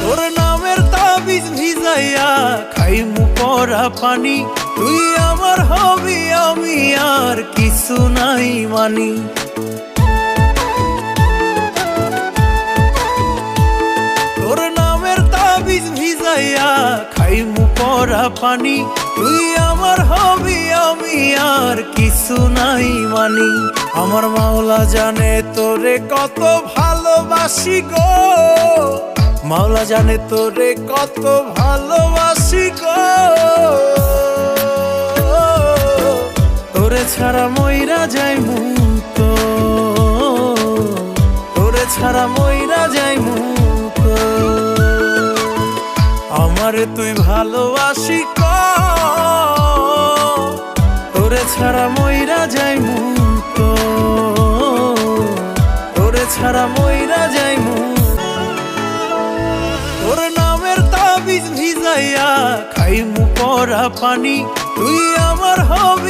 তোর নামের তাবিজ ভিজাইয়া খাইমু পরা পানি, তুই আমার হবি আমি আর কিছু নাই মানি। তোর নামের তাবিজ ভিজাইয়া খাইমু পরা পানি, তুই আমার হবি আমি আর কিছু নাই মানি। আমার মাওলা জানে তোরে কত ভালোবাসি গো, মাওলা জানে তোরে কত ভালোবাসি গো। তোরে ছাড়া মইরা যাইমু তো, তোরে ছাড়া মইরা যাইমু তো। আমারে তুই ভালোবাসি ক, তোরে ছাড়া মইরা যাইমু তো, তোরে ছাড়া মইরা যাইমু। তোর নামের তাবিজ ভিজাইয়া খাইমু পরা পানি, তুই আমার হবি